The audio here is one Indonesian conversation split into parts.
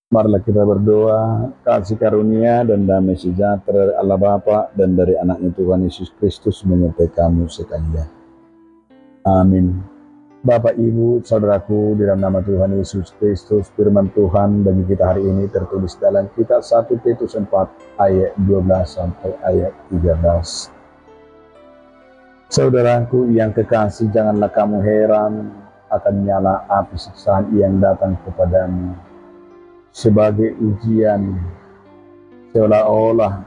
Marilah kita berdoa, kasih karunia dan damai sejahtera dari Allah Bapa dan dari anaknya Tuhan Yesus Kristus menyertai kamu sekalian. Amin. Bapak, Ibu, Saudaraku, di dalam nama Tuhan Yesus Kristus, firman Tuhan bagi kita hari ini tertulis dalam kitab 1 Petrus 4 ayat 12 sampai ayat 13. Saudaraku yang kekasih, janganlah kamu heran akan nyala api siksaan yang datang kepadamu sebagai ujian, seolah-olah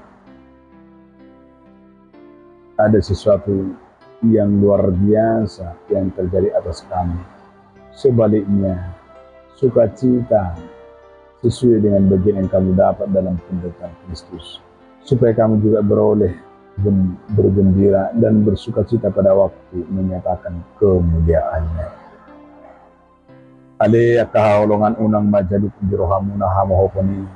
ada sesuatu yang luar biasa yang terjadi atas kamu. Sebaliknya, sukacita sesuai dengan bagian yang kamu dapat dalam penderitaan Kristus, supaya kamu juga beroleh bergembira dan bersukacita pada waktu menyatakan kemuliaannya. Ale kahaulongan unang majadi pijirohamu na hamohoponi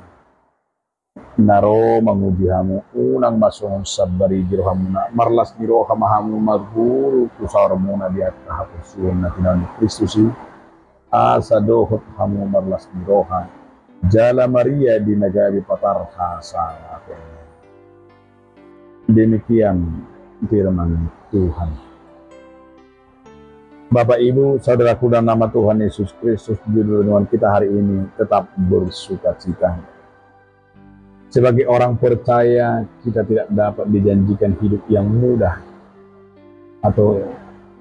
naro mangudihamu unang masong sabari jirohamu na marlas jirohamahamu maguru kusarmu na diat kahapusun na tinani Kristusi asa dohot hamu marlas jiroha jala Maria di nagari patarha sana. Demikian firman Tuhan. Bapak, Ibu, Saudaraku, dalam nama Tuhan Yesus Kristus, judul renungan kita hari ini tetap bersukacita. Sebagai orang percaya, kita tidak dapat dijanjikan hidup yang mudah atau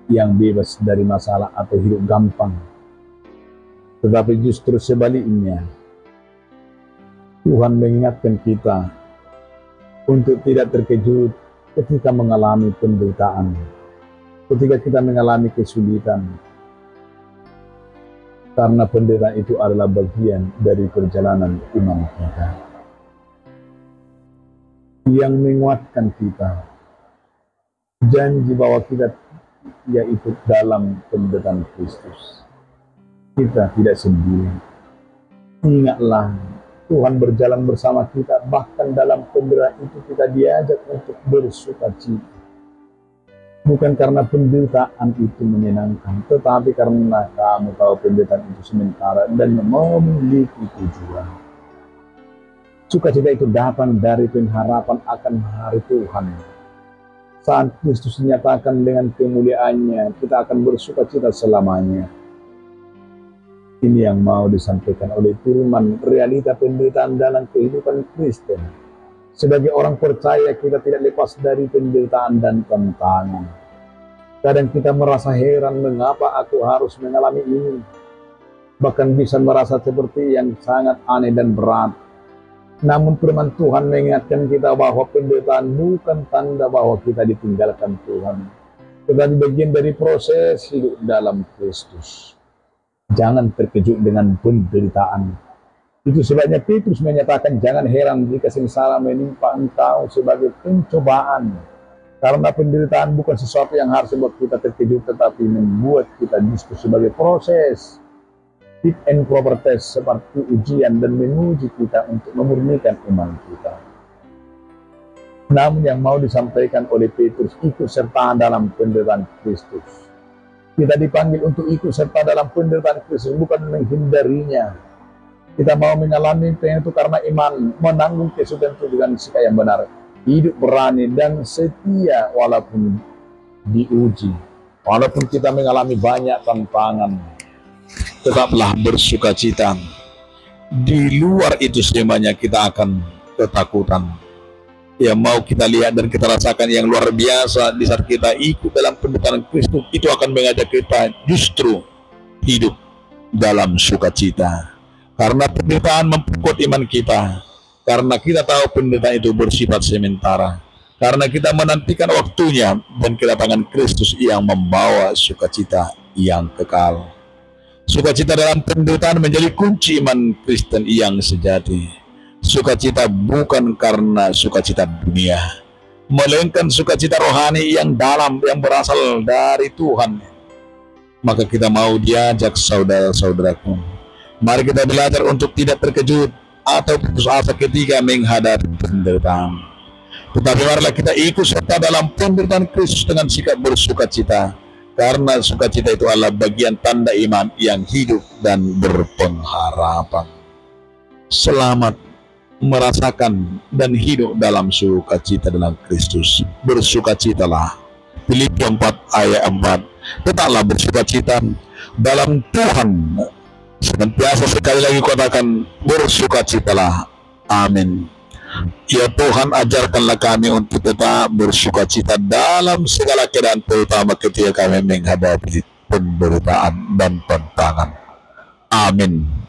yang bebas dari masalah atau hidup gampang. Tetapi justru sebaliknya, Tuhan mengingatkan kita untuk tidak terkejut ketika mengalami penderitaan, ketika kita mengalami kesulitan, karena penderitaan itu adalah bagian dari perjalanan iman kita. Yang menguatkan kita, janji bahwa kita yaitu dalam penderitaan Kristus, kita tidak sendiri. Ingatlah, Tuhan berjalan bersama kita, bahkan dalam penderitaan itu kita diajak untuk bersukacita. Bukan karena penderitaan itu menyenangkan, tetapi karena kamu tahu penderitaan itu sementara dan memiliki tujuan. Sukacita itu datang dari pengharapan akan hari Tuhan. Saat Kristus dinyatakan dengan kemuliaannya, kita akan bersukacita selamanya. Ini yang mau disampaikan oleh firman, realita penderitaan dalam kehidupan Kristen. Sebagai orang percaya, kita tidak lepas dari penderitaan dan tantangan. Kadang kita merasa heran, mengapa aku harus mengalami ini? Bahkan bisa merasa seperti yang sangat aneh dan berat. Namun firman Tuhan mengingatkan kita bahwa penderitaan bukan tanda bahwa kita ditinggalkan Tuhan, tetapi bagian dari proses hidup dalam Kristus. Jangan terkejut dengan penderitaan. Itu sebabnya Petrus menyatakan, jangan heran jika sengsara menimpa engkau sebagai pencobaan. Karena penderitaan bukan sesuatu yang harus membuat kita terkejut, tetapi membuat kita justru sebagai proses fit and proper test, seperti ujian dan menguji kita untuk memurnikan iman kita. Namun yang mau disampaikan oleh Petrus, ikut serta dalam penderitaan Kristus. Kita dipanggil untuk ikut serta dalam penderitaan Kristus, bukan menghindarinya. Kita mau mengalami itu karena iman, menanggung kesulitan itu dengan sikap yang benar, hidup berani dan setia walaupun diuji. Walaupun kita mengalami banyak tantangan, tetaplah bersukacita. Di luar itu semuanya kita akan ketakutan. Yang mau kita lihat dan kita rasakan yang luar biasa di saat kita ikut dalam penderitaan Kristus, itu akan mengajak kita justru hidup dalam sukacita. Karena penderitaan memperkuat iman kita. Karena kita tahu penderitaan itu bersifat sementara. Karena kita menantikan waktunya dan kedatangan Kristus yang membawa sukacita yang kekal. Sukacita dalam penderitaan menjadi kunci iman Kristen yang sejati. Sukacita bukan karena sukacita dunia, melainkan sukacita rohani yang dalam, yang berasal dari Tuhan. Maka kita mau diajak saudara-saudaraku, mari kita belajar untuk tidak terkejut atau putus asa ketika menghadapi penderitaan. Tetapi marilah kita ikut serta dalam penderitaan Kristus dengan sikap bersukacita, karena sukacita itu adalah bagian tanda iman yang hidup dan berpengharapan. selamat, merasakan dan hidup dalam sukacita dalam Kristus. Bersukacitalah. Filipi 4 ayat 4. Tetaplah bersukacita dalam Tuhan. Senantiasa sekali lagi katakan bersukacitalah. Amin. Ya Tuhan, ajarkanlah kami untuk tetap bersukacita dalam segala keadaan, terutama ketika kami menghadapi penderitaan dan tantangan. Amin.